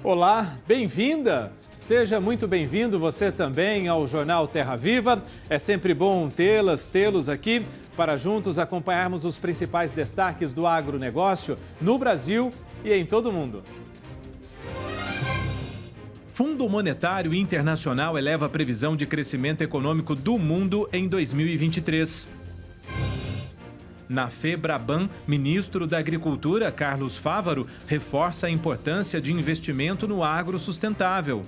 Olá, bem-vinda! Seja muito bem-vindo você também ao Jornal Terra Viva. É sempre bom tê-los aqui para juntos acompanharmos os principais destaques do agronegócio no Brasil e em todo o mundo. Fundo Monetário Internacional eleva a previsão de crescimento econômico do mundo em 2023. Na FEBRABAN, ministro da Agricultura, Carlos Fávaro, reforça a importância de investimento no agro sustentável.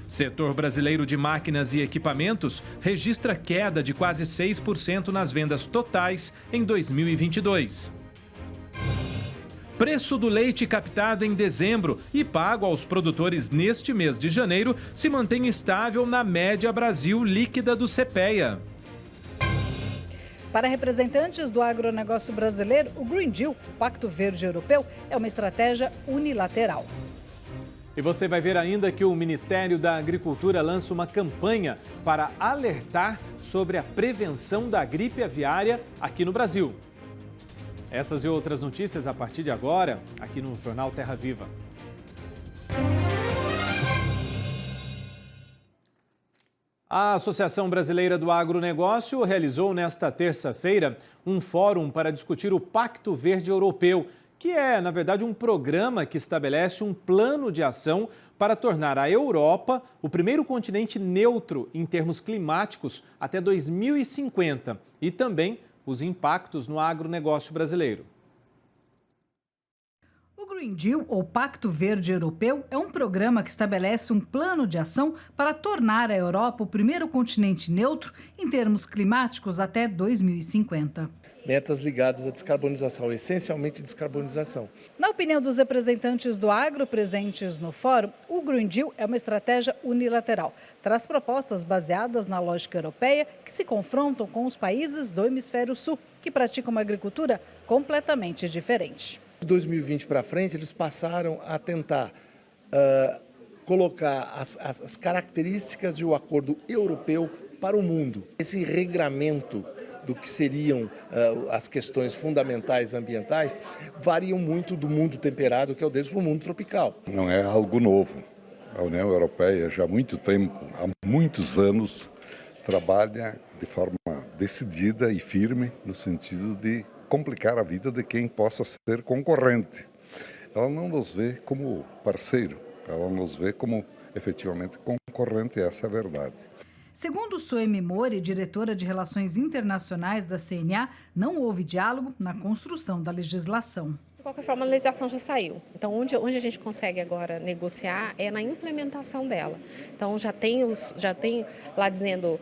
Setor brasileiro de máquinas e equipamentos registra queda de quase 6% nas vendas totais em 2022. Preço do leite captado em dezembro e pago aos produtores neste mês de janeiro se mantém estável na média Brasil líquida do CPEA. Para representantes do agronegócio brasileiro, o Green Deal, o Pacto Verde Europeu, é uma estratégia unilateral. E você vai ver ainda que o Ministério da Agricultura lança uma campanha para alertar sobre a prevenção da gripe aviária aqui no Brasil. Essas e outras notícias a partir de agora, aqui no Jornal Terra Viva. A Associação Brasileira do Agronegócio realizou nesta terça-feira um fórum para discutir o Pacto Verde Europeu, que é, na verdade, um programa que estabelece um plano de ação para tornar a Europa o primeiro continente neutro em termos climáticos até 2050 e também os impactos no agronegócio brasileiro. O Green Deal, ou Pacto Verde Europeu, é um programa que estabelece um plano de ação para tornar a Europa o primeiro continente neutro em termos climáticos até 2050. Metas ligadas à descarbonização, essencialmente descarbonização. Na opinião dos representantes do agro presentes no fórum, o Green Deal é uma estratégia unilateral. Traz propostas baseadas na lógica europeia que se confrontam com os países do hemisfério sul, que praticam uma agricultura completamente diferente. De 2020 para frente, eles passaram a tentar colocar as características de um acordo europeu para o mundo. Esse regramento do que seriam as questões fundamentais ambientais variam muito do mundo temperado, que é o deles, para o mundo tropical. Não é algo novo. A União Europeia já há muito tempo, há muitos anos, trabalha de forma decidida e firme no sentido de complicar a vida de quem possa ser concorrente. Ela não nos vê como parceiro, ela nos vê como efetivamente concorrente, essa é a verdade. Segundo Soemi Mori, diretora de Relações Internacionais da CNA, não houve diálogo na construção da legislação. De qualquer forma, a legislação já saiu. Então, onde a gente consegue agora negociar é na implementação dela. Então, já tem lá dizendo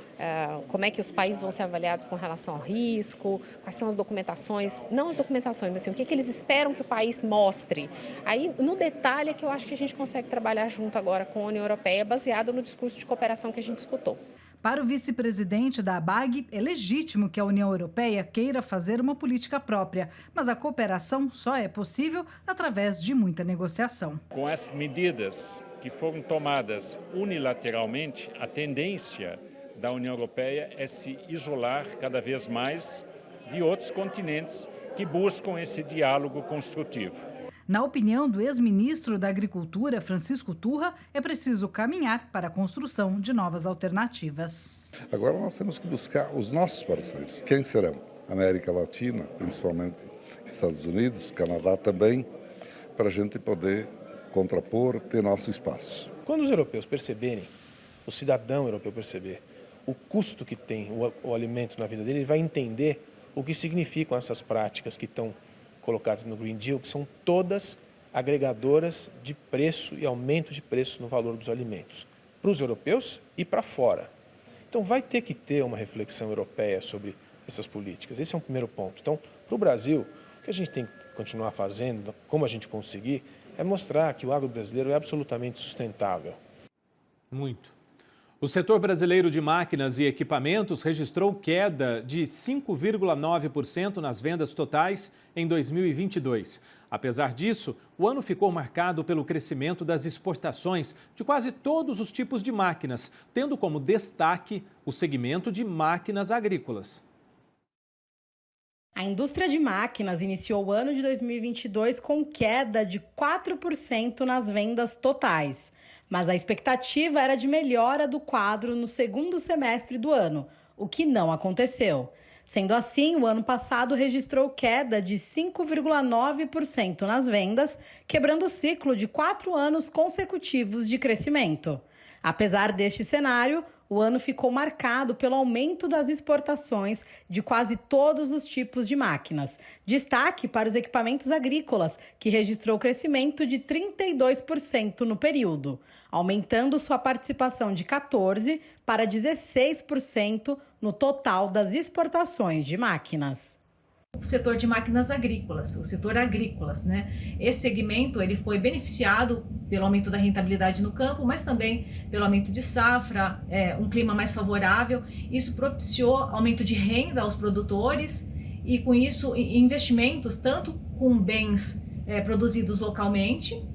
como é que os países vão ser avaliados com relação ao risco, quais são as documentações, não as documentações, mas assim, o que eles esperam que o país mostre. Aí, no detalhe, é que eu acho que a gente consegue trabalhar junto agora com a União Europeia, baseado no discurso de cooperação que a gente escutou. Para o vice-presidente da ABAG, é legítimo que a União Europeia queira fazer uma política própria, mas a cooperação só é possível através de muita negociação. Com as medidas que foram tomadas unilateralmente, a tendência da União Europeia é se isolar cada vez mais de outros continentes que buscam esse diálogo construtivo. Na opinião do ex-ministro da Agricultura, Francisco Turra, é preciso caminhar para a construção de novas alternativas. Agora nós temos que buscar os nossos parceiros. Quem serão? América Latina, principalmente Estados Unidos, Canadá também, para a gente poder contrapor, ter nosso espaço. Quando os europeus perceberem, o cidadão europeu perceber o custo que tem o alimento na vida dele, ele vai entender o que significam essas práticas que estão colocadas no Green Deal, que são todas agregadoras de preço e aumento de preço no valor dos alimentos, para os europeus e para fora. Então vai ter que ter uma reflexão europeia sobre essas políticas. Esse é um primeiro ponto. Então, para o Brasil, o que a gente tem que continuar fazendo, como a gente conseguir, é mostrar que o agro brasileiro é absolutamente sustentável. Muito. O setor brasileiro de máquinas e equipamentos registrou queda de 5,9% nas vendas totais em 2022. Apesar disso, o ano ficou marcado pelo crescimento das exportações de quase todos os tipos de máquinas, tendo como destaque o segmento de máquinas agrícolas. A indústria de máquinas iniciou o ano de 2022 com queda de 4% nas vendas totais. Mas a expectativa era de melhora do quadro no segundo semestre do ano, o que não aconteceu. Sendo assim, o ano passado registrou queda de 5,9% nas vendas, quebrando o ciclo de 4 anos consecutivos de crescimento. Apesar deste cenário, o ano ficou marcado pelo aumento das exportações de quase todos os tipos de máquinas. Destaque para os equipamentos agrícolas, que registrou crescimento de 32% no período, aumentando sua participação de 14% para 16% no total das exportações de máquinas. O setor de máquinas agrícolas, o setor agrícolas, né? Esse segmento ele foi beneficiado pelo aumento da rentabilidade no campo, mas também pelo aumento de safra, um clima mais favorável. Isso propiciou aumento de renda aos produtores e, com isso, investimentos tanto com bens produzidos localmente,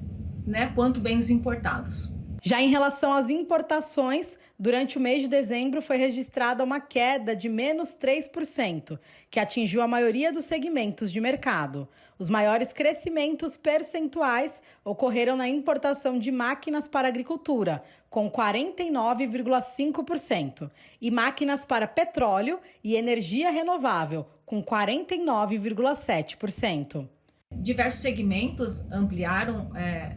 né, quanto bens importados. Já em relação às importações, durante o mês de dezembro foi registrada uma queda de menos 3%, que atingiu a maioria dos segmentos de mercado. Os maiores crescimentos percentuais ocorreram na importação de máquinas para agricultura, com 49,5%, e máquinas para petróleo e energia renovável, com 49,7%. Diversos segmentos ampliaram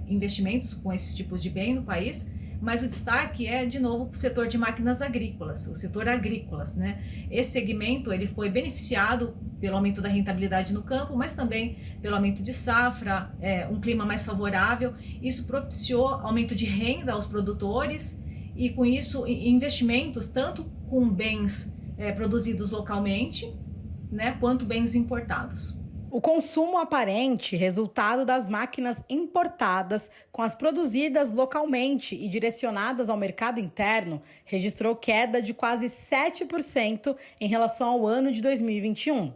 investimentos com esses tipos de bem no país, mas o destaque é, de novo, para o setor de máquinas agrícolas, o setor agrícolas, né? Esse segmento ele foi beneficiado pelo aumento da rentabilidade no campo, mas também pelo aumento de safra, um clima mais favorável. Isso propiciou aumento de renda aos produtores e, com isso, investimentos tanto com bens produzidos localmente, né, quanto bens importados. O consumo aparente, resultado das máquinas importadas com as produzidas localmente e direcionadas ao mercado interno, registrou queda de quase 7% em relação ao ano de 2021.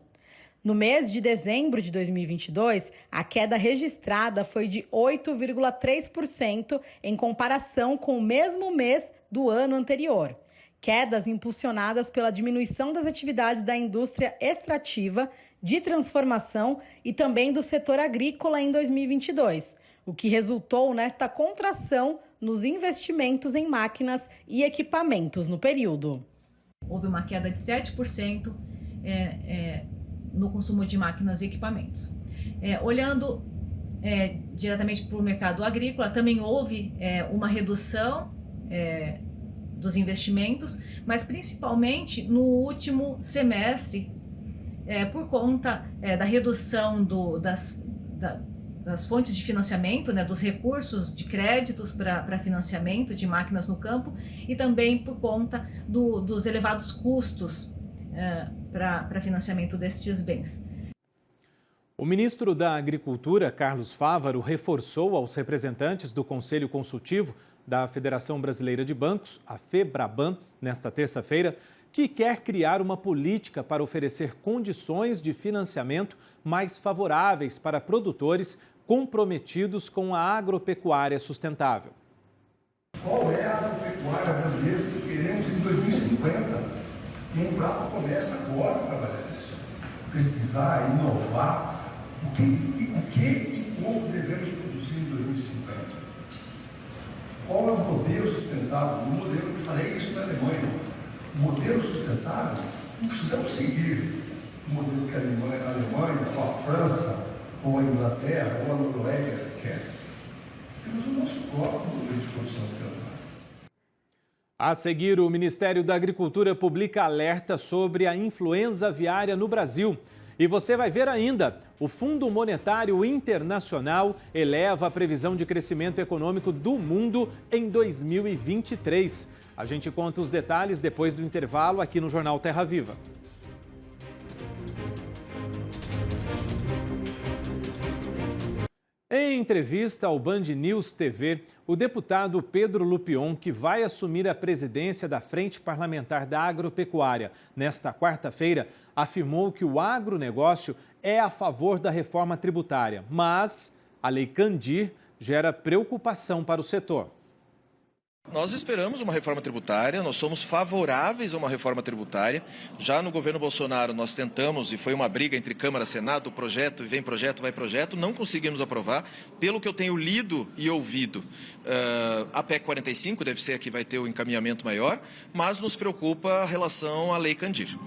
No mês de dezembro de 2022, a queda registrada foi de 8,3% em comparação com o mesmo mês do ano anterior. Quedas impulsionadas pela diminuição das atividades da indústria extrativa, de transformação e também do setor agrícola em 2022, o que resultou nesta contração nos investimentos em máquinas e equipamentos no período. Houve uma queda de 7% no consumo de máquinas e equipamentos. Olhando diretamente para o mercado agrícola, também houve uma redução dos investimentos, mas principalmente no último semestre, por conta da redução das fontes de financiamento, né, dos recursos de créditos para financiamento de máquinas no campo e também por conta dos elevados custos para financiamento destes bens. O ministro da Agricultura, Carlos Fávaro, reforçou aos representantes do Conselho Consultivo da Federação Brasileira de Bancos, a FEBRABAN, nesta terça-feira, que quer criar uma política para oferecer condições de financiamento mais favoráveis para produtores comprometidos com a agropecuária sustentável. Qual é a agropecuária brasileira que queremos em 2050? E a Embrapa começa agora a trabalhar nisso. Pesquisar, inovar. O que e como devemos produzir em 2050? Qual é o modelo sustentável? O modelo, eu falei isso na Alemanha. O modelo sustentável, não precisamos seguir o modelo que a Alemanha, a França, ou a Inglaterra, ou a Noruega quer. Temos o nosso próprio modelo de produção sustentável. A seguir, o Ministério da Agricultura publica alerta sobre a influenza aviária no Brasil. E você vai ver ainda, o Fundo Monetário Internacional eleva a previsão de crescimento econômico do mundo em 2023. A gente conta os detalhes depois do intervalo aqui no Jornal Terra Viva. Em entrevista ao Band News TV, o deputado Pedro Lupion, que vai assumir a presidência da Frente Parlamentar da Agropecuária nesta quarta-feira, afirmou que o agronegócio é a favor da reforma tributária, mas a Lei Candir gera preocupação para o setor. Nós esperamos uma reforma tributária, nós somos favoráveis a uma reforma tributária. Já no governo Bolsonaro nós tentamos, e foi uma briga entre Câmara e Senado, projeto, e vem projeto, vai projeto, não conseguimos aprovar. Pelo que eu tenho lido e ouvido, a PEC 45 deve ser a que vai ter o encaminhamento maior, mas nos preocupa a relação à Lei Candir.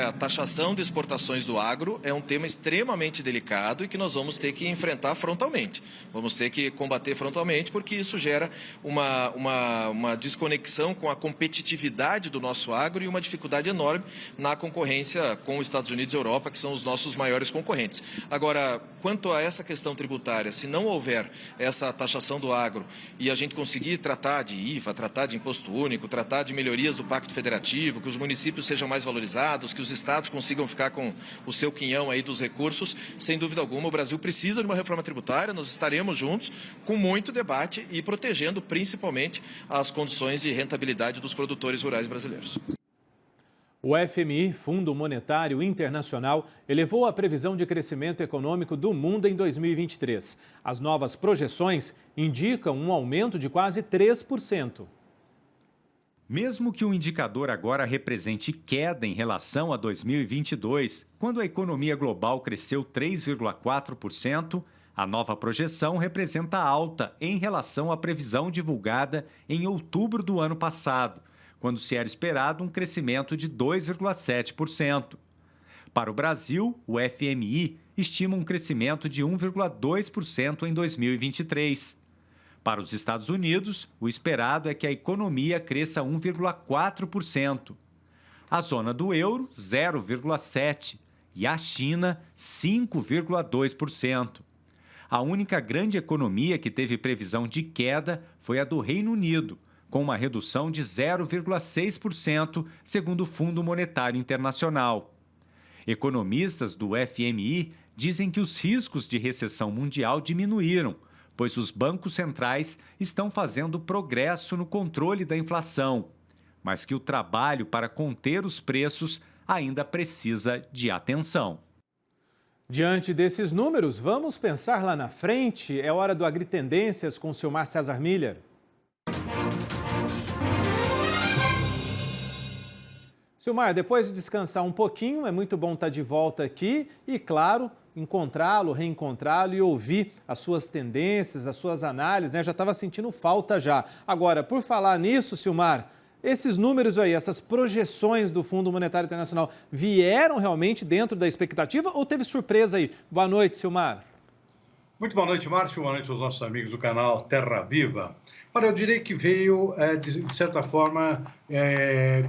A taxação de exportações do agro é um tema extremamente delicado e que nós vamos ter que enfrentar frontalmente. Vamos ter que combater frontalmente porque isso gera uma desconexão com a competitividade do nosso agro e uma dificuldade enorme na concorrência com os Estados Unidos e Europa, que são os nossos maiores concorrentes. Agora, quanto a essa questão tributária, se não houver essa taxação do agro e a gente conseguir tratar de IVA, tratar de imposto único, tratar de melhorias do Pacto Federativo, que os municípios sejam mais valorizados, que os estados consigam ficar com o seu quinhão aí dos recursos, sem dúvida alguma, o Brasil precisa de uma reforma tributária, nós estaremos juntos com muito debate e protegendo principalmente as condições de rentabilidade dos produtores rurais brasileiros. O FMI, Fundo Monetário Internacional, elevou a previsão de crescimento econômico do mundo em 2023. As novas projeções indicam um aumento de quase 3%. Mesmo que o indicador agora represente queda em relação a 2022, quando a economia global cresceu 3,4%, a nova projeção representa alta em relação à previsão divulgada em outubro do ano passado, quando se era esperado um crescimento de 2,7%. Para o Brasil, o FMI estima um crescimento de 1,2% em 2023. Para os Estados Unidos, o esperado é que a economia cresça 1,4%. A zona do euro, 0,7%. E a China, 5,2%. A única grande economia que teve previsão de queda foi a do Reino Unido, com uma redução de 0,6%, segundo o Fundo Monetário Internacional. Economistas do FMI dizem que os riscos de recessão mundial diminuíram, pois os bancos centrais estão fazendo progresso no controle da inflação, mas que o trabalho para conter os preços ainda precisa de atenção. Diante desses números, vamos pensar lá na frente? É hora do Agritendências com o Silmar César Miller. Silmar, depois de descansar um pouquinho, é muito bom estar de volta aqui e, claro, encontrá-lo, reencontrá-lo e ouvir as suas tendências, as suas análises, né? Já estava sentindo falta já. Agora, por falar nisso, Silmar, esses números aí, essas projeções do Fundo Monetário Internacional vieram realmente dentro da expectativa ou teve surpresa aí? Boa noite, Silmar. Muito boa noite, Márcio. Boa noite aos nossos amigos do canal Terra Viva. Olha, eu diria que veio, de certa forma,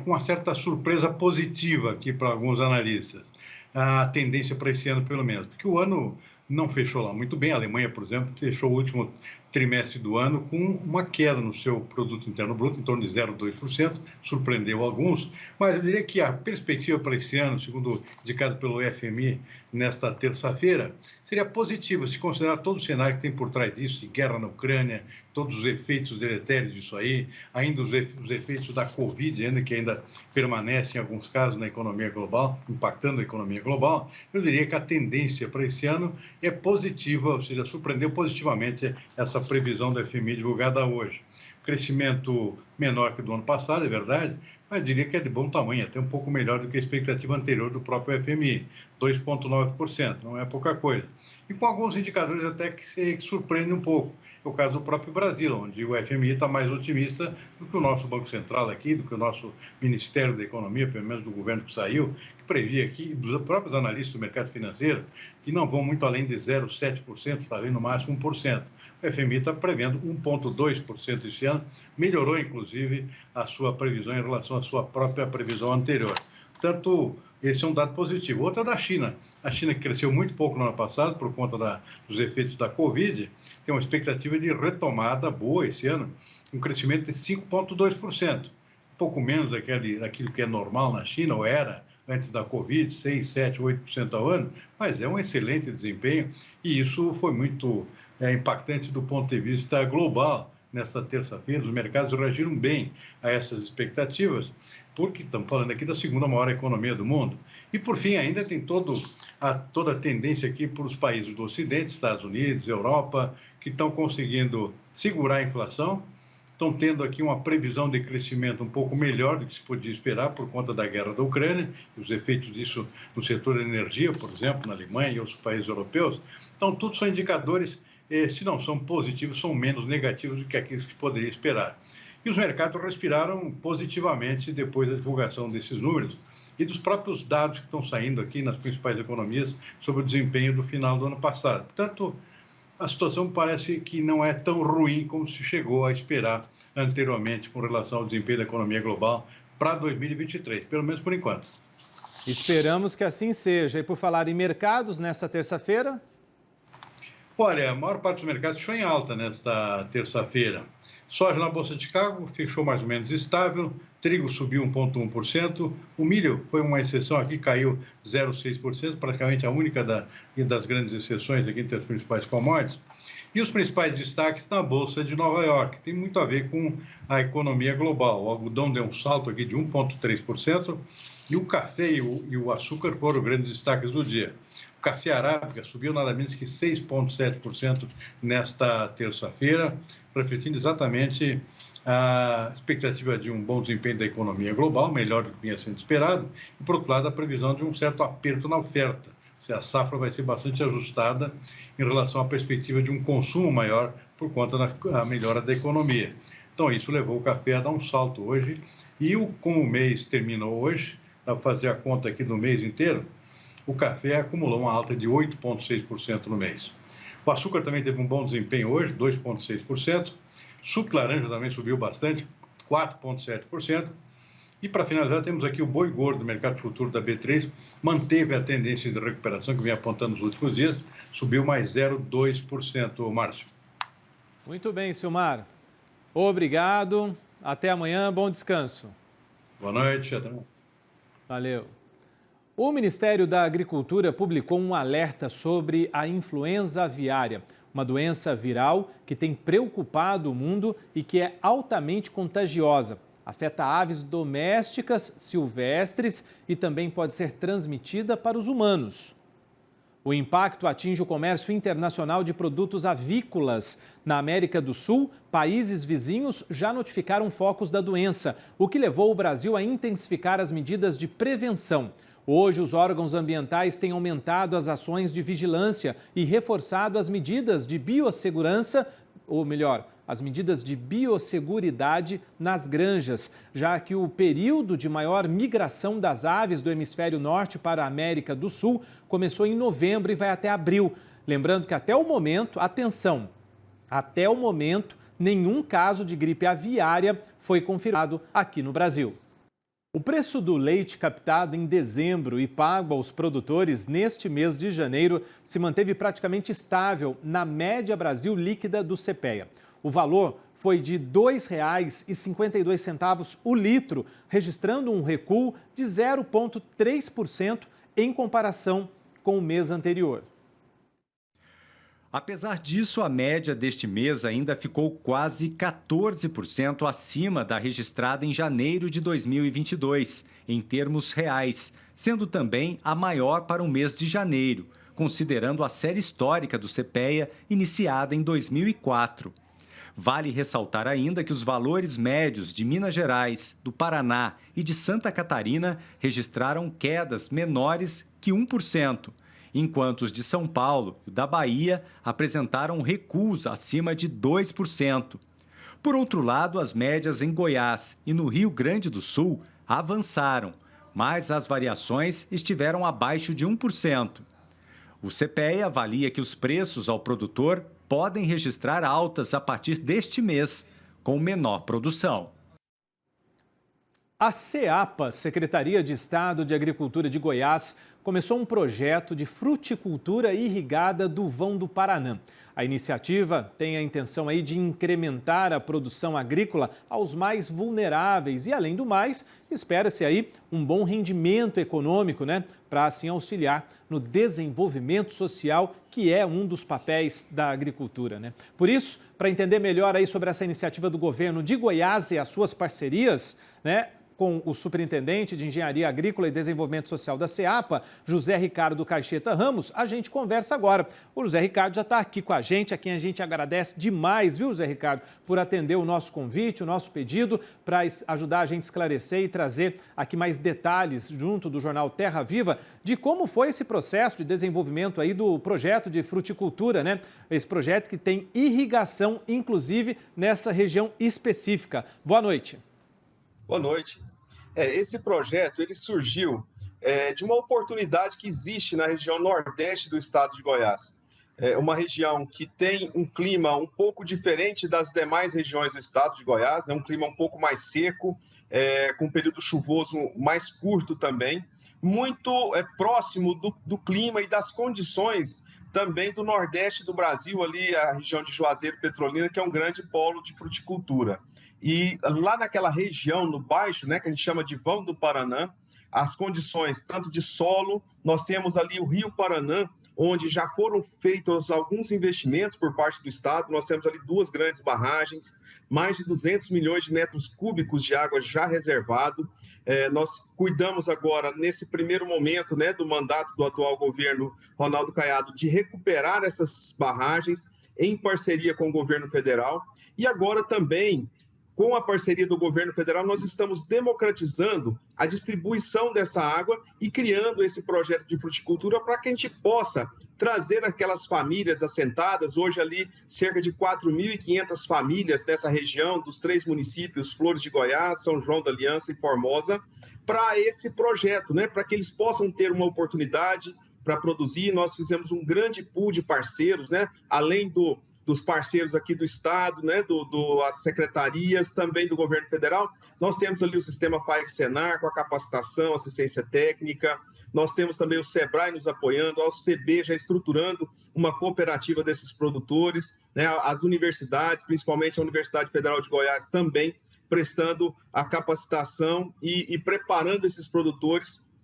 com uma certa surpresa positiva aqui para alguns analistas. A tendência para esse ano, pelo menos. Porque o ano não fechou lá muito bem. A Alemanha, por exemplo, fechou o último trimestre do ano com uma queda no seu produto interno bruto, em torno de 0,2%, surpreendeu alguns, mas eu diria que a perspectiva para esse ano, segundo indicado pelo FMI nesta terça-feira, seria positiva se considerar todo o cenário que tem por trás disso, de guerra na Ucrânia, todos os efeitos deletérios disso aí, ainda os efeitos da Covid, ainda que ainda permanecem em alguns casos na economia global, impactando a economia global. Eu diria que a tendência para esse ano é positiva, ou seja, surpreendeu positivamente essa previsão da FMI divulgada hoje. Crescimento menor que do ano passado, é verdade, mas diria que é de bom tamanho, até um pouco melhor do que a expectativa anterior do próprio FMI, 2,9%, não é pouca coisa. E com alguns indicadores até que se surpreende um pouco. É o caso do próprio Brasil, onde o FMI está mais otimista do que o nosso Banco Central aqui, do que o nosso Ministério da Economia, pelo menos do governo que saiu, que previa aqui, dos próprios analistas do mercado financeiro, que não vão muito além de 0,7%, está vendo no máximo 1%. O FMI está prevendo 1,2% esse ano, melhorou inclusive a sua previsão em relação à sua própria previsão anterior. Portanto, esse é um dado positivo. Outro é da China. A China, que cresceu muito pouco no ano passado por conta dos efeitos da Covid, tem uma expectativa de retomada boa esse ano, um crescimento de 5,2%. Pouco menos daquilo que é normal na China, ou era antes da Covid, 6, 7, 8% ao ano, mas é um excelente desempenho e isso foi muito impactante do ponto de vista global. Nesta terça-feira, os mercados reagiram bem a essas expectativas, porque estamos falando aqui da segunda maior economia do mundo. E, por fim, ainda tem toda a tendência aqui para os países do Ocidente, Estados Unidos, Europa, que estão conseguindo segurar a inflação, estão tendo aqui uma previsão de crescimento um pouco melhor do que se podia esperar por conta da guerra da Ucrânia e os efeitos disso no setor da energia, por exemplo, na Alemanha e outros países europeus. Então, tudo são indicadores, se não são positivos, são menos negativos do que aqueles que poderia esperar. E os mercados respiraram positivamente depois da divulgação desses números e dos próprios dados que estão saindo aqui nas principais economias sobre o desempenho do final do ano passado. Portanto, a situação parece que não é tão ruim como se chegou a esperar anteriormente com relação ao desempenho da economia global para 2023, pelo menos por enquanto. Esperamos que assim seja. E por falar em mercados, nessa terça-feira? Olha, a maior parte dos mercados fechou em alta nesta terça-feira. Soja na Bolsa de Chicago fechou mais ou menos estável, trigo subiu 1,1%, o milho foi uma exceção aqui, caiu 0,6%, praticamente a única das grandes exceções aqui entre as principais commodities. E os principais destaques na Bolsa de Nova York, tem muito a ver com a economia global. O algodão deu um salto aqui de 1,3% e o café e o açúcar foram grandes destaques do dia. O café arábica subiu nada menos que 6,7% nesta terça-feira, refletindo exatamente a expectativa de um bom desempenho da economia global, melhor do que vinha sendo esperado, e, por outro lado, a previsão de um certo aperto na oferta. Ou seja, a safra vai ser bastante ajustada em relação à perspectiva de um consumo maior por conta da melhora da economia. Então, isso levou o café a dar um salto hoje, e como o mês terminou hoje, dá para fazer a conta aqui do mês inteiro, o café acumulou uma alta de 8,6% no mês. O açúcar também teve um bom desempenho hoje, 2,6%. Suco de laranja também subiu bastante, 4,7%. E para finalizar, temos aqui o boi gordo do mercado futuro da B3, manteve a tendência de recuperação que vem apontando nos últimos dias, subiu mais 0,2%, Márcio. Muito bem, Silmar. Obrigado. Até amanhã. Bom descanso. Boa noite. Até amanhã. Valeu. O Ministério da Agricultura publicou um alerta sobre a influenza aviária, uma doença viral que tem preocupado o mundo e que é altamente contagiosa. Afeta aves domésticas, silvestres e também pode ser transmitida para os humanos. O impacto atinge o comércio internacional de produtos avícolas. Na América do Sul, países vizinhos já notificaram focos da doença, o que levou o Brasil a intensificar as medidas de prevenção. Hoje, os órgãos ambientais têm aumentado as ações de vigilância e reforçado as medidas de biossegurança, ou melhor, as medidas de biosseguridade nas granjas, já que o período de maior migração das aves do hemisfério norte para a América do Sul começou em novembro e vai até abril. Lembrando que até o momento, atenção, até o momento, nenhum caso de gripe aviária foi confirmado aqui no Brasil. O preço do leite captado em dezembro e pago aos produtores neste mês de janeiro se manteve praticamente estável na média Brasil líquida do CPEA. O valor foi de R$ 2,52 o litro, registrando um recuo de 0,3% em comparação com o mês anterior. Apesar disso, a média deste mês ainda ficou quase 14% acima da registrada em janeiro de 2022, em termos reais, sendo também a maior para o mês de janeiro, considerando a série histórica do CPEA iniciada em 2004. Vale ressaltar ainda que os valores médios de Minas Gerais, do Paraná e de Santa Catarina registraram quedas menores que 1%. Enquanto os de São Paulo e da Bahia apresentaram recuos acima de 2%. Por outro lado, as médias em Goiás e no Rio Grande do Sul avançaram, mas as variações estiveram abaixo de 1%. O CPEA avalia que os preços ao produtor podem registrar altas a partir deste mês, com menor produção. A SEAPA, Secretaria de Estado de Agricultura de Goiás, começou um projeto de fruticultura irrigada do Vão do Paraná. A iniciativa tem a intenção aí de incrementar a produção agrícola aos mais vulneráveis e, além do mais, espera-se aí um bom rendimento econômico, para assim auxiliar no desenvolvimento social, que é um dos papéis da agricultura, Por isso, para entender melhor aí sobre essa iniciativa do governo de Goiás e as suas parcerias, com o superintendente de Engenharia Agrícola e Desenvolvimento Social da SEAPA, José Ricardo Caixeta Ramos. A gente conversa agora. O José Ricardo já está aqui com a gente, a quem a gente agradece demais, viu, José Ricardo, por atender o nosso convite, o nosso pedido, para ajudar a gente a esclarecer e trazer aqui mais detalhes, junto do jornal Terra Viva, de como foi esse processo de desenvolvimento aí do projeto de fruticultura, né? Esse projeto que tem irrigação, inclusive, nessa região específica. Boa noite. Boa noite. Esse projeto ele surgiu de uma oportunidade que existe na região nordeste do estado de Goiás. É uma região que tem um clima um pouco diferente das demais regiões do estado de Goiás, né? Um clima um pouco mais seco, com um período chuvoso mais curto também, muito próximo do clima e das condições também do nordeste do Brasil, ali a região de Juazeiro Petrolina, que é um grande polo de fruticultura. E lá naquela região, no baixo, né, que a gente chama de Vão do Paraná, as condições tanto de solo, nós temos ali o Rio Paraná, onde já foram feitos alguns investimentos por parte do Estado, nós temos ali 2 grandes barragens, mais de 200 milhões de metros cúbicos de água já reservado. Nós cuidamos agora, nesse primeiro momento, né, do mandato do atual governo Ronaldo Caiado, de recuperar essas barragens em parceria com o governo federal. E agora também, com a parceria do governo federal, nós estamos democratizando a distribuição dessa água e criando esse projeto de fruticultura para que a gente possa trazer aquelas famílias assentadas, hoje ali cerca de 4.500 famílias dessa região, dos 3 municípios, Flores de Goiás, São João da Aliança e Formosa, para esse projeto, né? Para que eles possam ter uma oportunidade para produzir. Nós fizemos um grande pool de parceiros, né? Além dos parceiros aqui do Estado, né, as secretarias, também do governo federal. Nós temos ali o sistema FAEC-Senar, com a capacitação, assistência técnica. Nós temos também o SEBRAE nos apoiando, a OCB já estruturando uma cooperativa desses produtores, né, as universidades, principalmente a Universidade Federal de Goiás, também prestando a capacitação e preparando esses produtores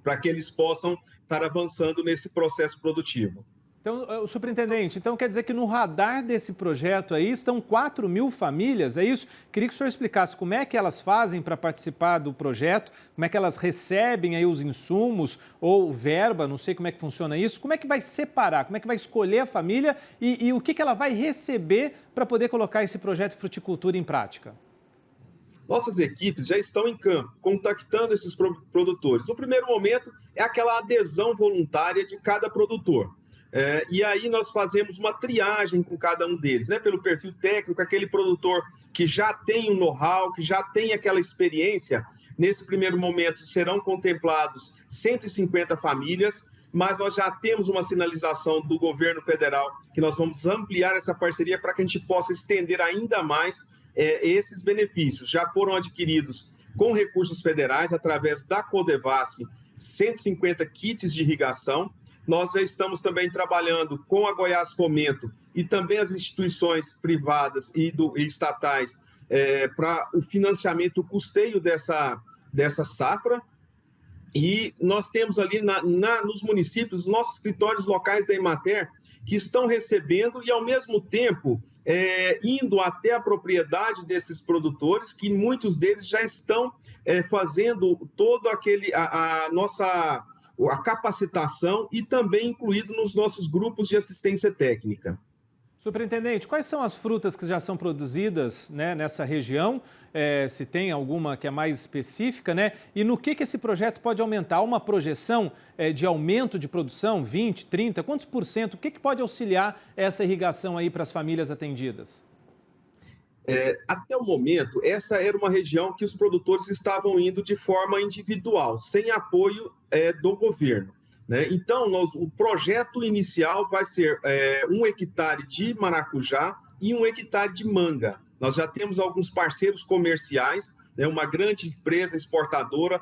para que eles possam estar avançando nesse processo produtivo. Então, superintendente, então quer dizer que no radar desse projeto aí estão 4.000 famílias, é isso? Queria que o senhor explicasse como é que elas fazem para participar do projeto, como é que elas recebem aí os insumos ou verba, não sei como é que funciona isso, como é que vai separar, como é que vai escolher a família e o que ela vai receber para poder colocar esse projeto de fruticultura em prática? Nossas equipes já estão em campo, contactando esses produtores. No primeiro momento, é aquela adesão voluntária de cada produtor. E aí nós fazemos uma triagem com cada um deles, né? Pelo perfil técnico, aquele produtor que já tem um know-how, que já tem aquela experiência. Nesse primeiro momento serão contemplados 150 famílias, mas nós já temos uma sinalização do governo federal que nós vamos ampliar essa parceria para que a gente possa estender ainda mais esses benefícios. Já foram adquiridos com recursos federais, através da Codevasf, 150 kits de irrigação. Nós já estamos também trabalhando com a Goiás Fomento e também as instituições privadas e estatais para o financiamento, o custeio dessa safra. E nós temos ali nos municípios, os nossos escritórios locais da Emater, que estão recebendo e, ao mesmo tempo, indo até a propriedade desses produtores, que muitos deles já estão fazendo todo a capacitação e também incluído nos nossos grupos de assistência técnica. Superintendente, quais são as frutas que já são produzidas, né, nessa região? Se tem alguma que é mais específica, né? E no que esse projeto pode aumentar? Há uma projeção de aumento de produção, 20%, 30%? Quantos por cento? O que pode auxiliar essa irrigação aí para as famílias atendidas? Até o momento, essa era uma região que os produtores estavam indo de forma individual, sem apoio do governo, né? Então, o projeto inicial vai ser 1 hectare de maracujá e 1 hectare de manga. Nós já temos alguns parceiros comerciais, né, uma grande empresa exportadora,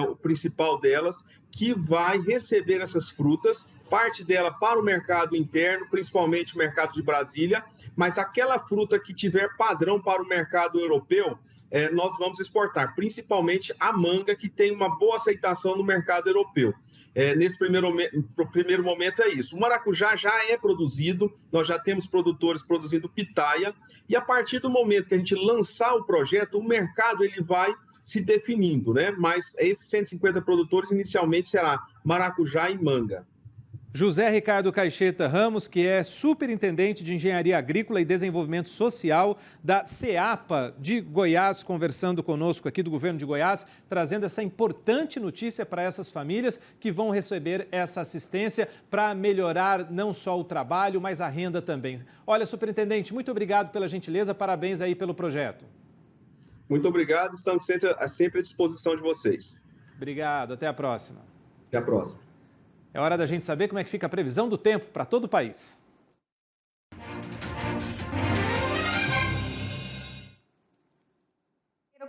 o principal delas, que vai receber essas frutas, parte dela para o mercado interno, principalmente o mercado de Brasília, mas aquela fruta que tiver padrão para o mercado europeu, nós vamos exportar, principalmente a manga, que tem uma boa aceitação no mercado europeu. Nesse primeiro momento é isso. O maracujá já é produzido, nós já temos produtores produzindo pitaia, e a partir do momento que a gente lançar o projeto, o mercado ele vai se definindo, né? Mas esses 150 produtores inicialmente será maracujá e manga. José Ricardo Caixeta Ramos, que é superintendente de Engenharia Agrícola e Desenvolvimento Social da CEAPA de Goiás, conversando conosco aqui do governo de Goiás, trazendo essa importante notícia para essas famílias que vão receber essa assistência para melhorar não só o trabalho, mas a renda também. Olha, superintendente, muito obrigado pela gentileza, parabéns aí pelo projeto. Muito obrigado, estamos sempre à disposição de vocês. Obrigado, até a próxima. Até a próxima. É hora da gente saber como é que fica a previsão do tempo para todo o país.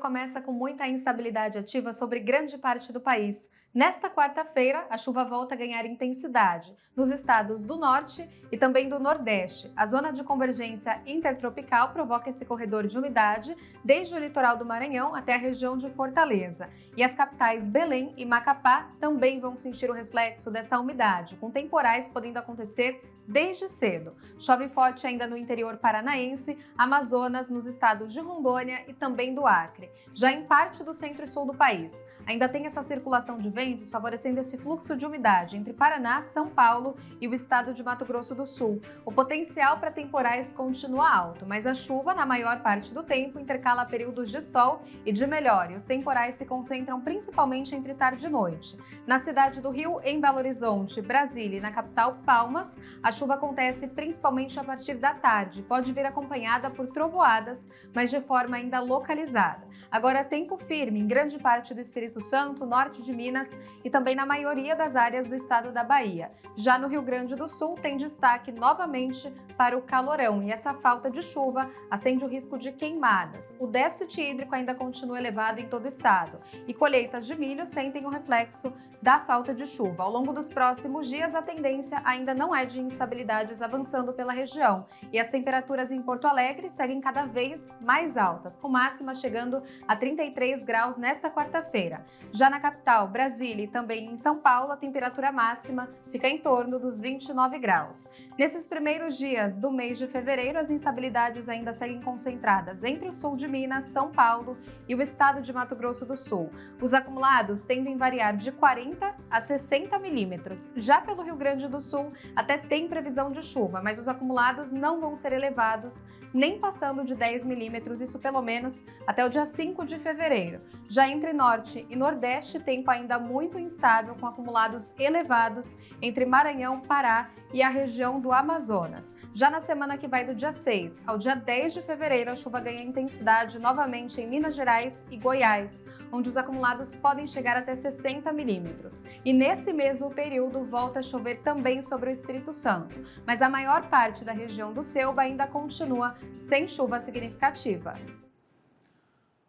Começa com muita instabilidade ativa sobre grande parte do país. Nesta quarta-feira, a chuva volta a ganhar intensidade nos estados do norte e também do nordeste. A zona de convergência intertropical provoca esse corredor de umidade desde o litoral do Maranhão até a região de Fortaleza. E as capitais Belém e Macapá também vão sentir o reflexo dessa umidade, com temporais podendo acontecer desde cedo. Chove forte ainda no interior paranaense, Amazonas, nos estados de Rondônia e também do Acre. Já em parte do centro e sul do país, ainda tem essa circulação de ventos favorecendo esse fluxo de umidade entre Paraná, São Paulo e o estado de Mato Grosso do Sul. O potencial para temporais continua alto, mas a chuva, na maior parte do tempo, intercala períodos de sol e de melhora. Os temporais se concentram principalmente entre tarde e noite. Na cidade do Rio, em Belo Horizonte, Brasília e na capital Palmas, a chuva acontece principalmente a partir da tarde. Pode vir acompanhada por trovoadas, mas de forma ainda localizada. Agora, tempo firme em grande parte do Espírito Santo, norte de Minas e também na maioria das áreas do estado da Bahia. Já no Rio Grande do Sul, tem destaque novamente para o calorão e essa falta de chuva acende o risco de queimadas. O déficit hídrico ainda continua elevado em todo o estado e colheitas de milho sentem o reflexo da falta de chuva. Ao longo dos próximos dias, a tendência ainda não é de instabilidades avançando pela região e as temperaturas em Porto Alegre seguem cada vez mais altas, com máxima chegando a 33 graus nesta quarta-feira. Já na capital, Brasília e também em São Paulo, a temperatura máxima fica em torno dos 29 graus. Nesses primeiros dias do mês de fevereiro, as instabilidades ainda seguem concentradas entre o sul de Minas, São Paulo e o estado de Mato Grosso do Sul. Os acumulados tendem a variar de 40 a 60 milímetros. Já pelo Rio Grande do Sul, até tem previsão de chuva, mas os acumulados não vão ser elevados, nem passando de 10 milímetros, isso pelo menos até o dia 5 de fevereiro. Já entre norte e nordeste, tempo ainda muito instável, com acumulados elevados entre Maranhão, Pará e a região do Amazonas. Já na semana que vai do dia 6 ao dia 10 de fevereiro, a chuva ganha intensidade novamente em Minas Gerais e Goiás, onde os acumulados podem chegar até 60 milímetros. E nesse mesmo período, volta a chover também sobre o Espírito Santo, mas a maior parte da região do Selva ainda continua sem chuva significativa.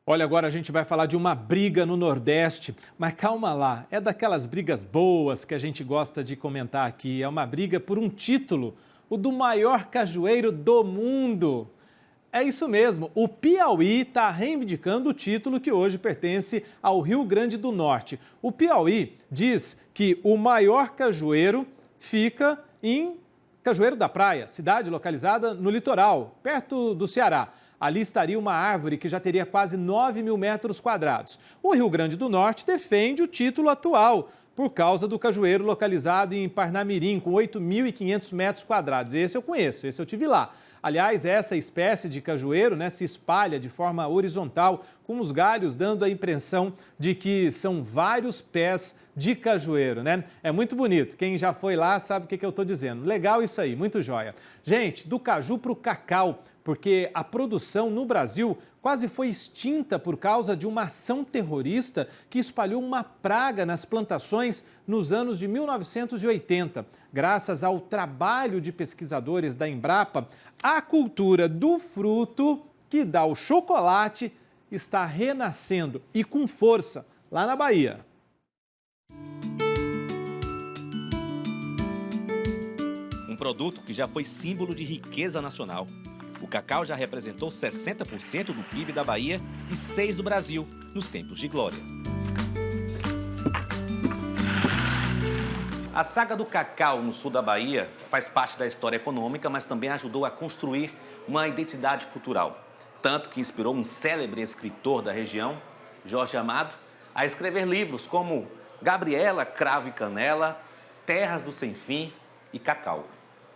Olha, agora a gente vai falar de uma briga no Nordeste, mas calma lá, é daquelas brigas boas que a gente gosta de comentar aqui. É uma briga por um título, o do maior cajueiro do mundo. É isso mesmo, o Piauí está reivindicando o título que hoje pertence ao Rio Grande do Norte. O Piauí diz que o maior cajueiro fica em Cajueiro da Praia, cidade localizada no litoral, perto do Ceará. Ali estaria uma árvore que já teria quase 9 mil metros quadrados. O Rio Grande do Norte defende o título atual, por causa do cajueiro localizado em Parnamirim, com 8.500 metros quadrados. Esse eu conheço, esse eu tive lá. Aliás, essa espécie de cajueiro, se espalha de forma horizontal, com os galhos dando a impressão de que são vários pés de cajueiro, É muito bonito. Quem já foi lá sabe o que eu estou dizendo. Legal isso aí, muito joia. Gente, do caju para o cacau, porque a produção no Brasil quase foi extinta por causa de uma ação terrorista que espalhou uma praga nas plantações nos anos de 1980. Graças ao trabalho de pesquisadores da Embrapa, a cultura do fruto que dá o chocolate está renascendo e com força lá na Bahia. Um produto que já foi símbolo de riqueza nacional. O cacau já representou 60% do PIB da Bahia e 6% do Brasil, nos tempos de glória. A saga do cacau no sul da Bahia faz parte da história econômica, mas também ajudou a construir uma identidade cultural. Tanto que inspirou um célebre escritor da região Jorge Amado, a escrever livros como Gabriela, Cravo e Canela, Terras do Sem Fim e Cacau.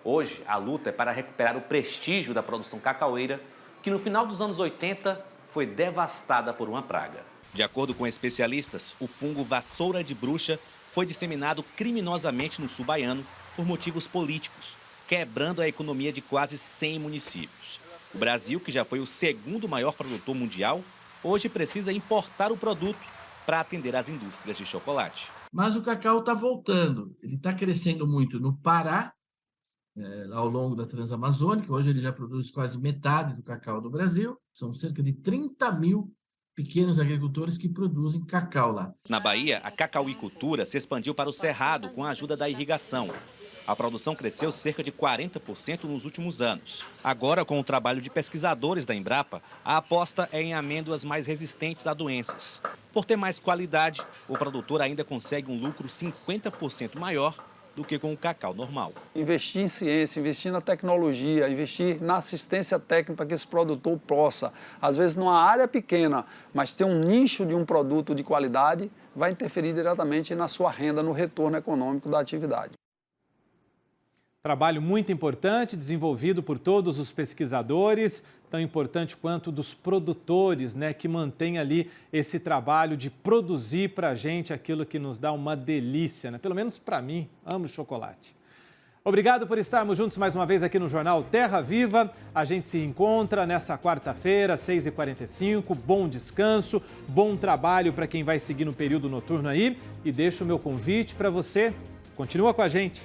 Hoje, a luta é para recuperar o prestígio da produção cacaueira, que no final dos anos 80 foi devastada por uma praga. De acordo com especialistas, o fungo vassoura de bruxa foi disseminado criminosamente no sul baiano por motivos políticos, quebrando a economia de quase 100 municípios. O Brasil, que já foi o segundo maior produtor mundial, hoje precisa importar o produto para atender às indústrias de chocolate. Mas o cacau está voltando, ele está crescendo muito no Pará, ao longo da Transamazônica. Hoje ele já produz quase metade do cacau do Brasil. São cerca de 30 mil pequenos agricultores que produzem cacau lá. Na Bahia, a cacauicultura se expandiu para o Cerrado com a ajuda da irrigação. A produção cresceu cerca de 40% nos últimos anos. Agora, com o trabalho de pesquisadores da Embrapa, a aposta é em amêndoas mais resistentes a doenças. Por ter mais qualidade, o produtor ainda consegue um lucro 50% maior do que com o cacau normal. Investir em ciência, investir na tecnologia, investir na assistência técnica para que esse produtor possa, às vezes numa área pequena, mas ter um nicho de um produto de qualidade, vai interferir diretamente na sua renda, no retorno econômico da atividade. Trabalho muito importante, desenvolvido por todos os pesquisadores, tão importante quanto dos produtores, né, que mantém ali esse trabalho de produzir para a gente aquilo que nos dá uma delícia, né? Pelo menos para mim, amo chocolate. Obrigado por estarmos juntos mais uma vez aqui no Jornal Terra Viva. A gente se encontra nessa quarta-feira, 6h45. Bom descanso, bom trabalho para quem vai seguir no período noturno aí. E deixo o meu convite para você. Continua com a gente.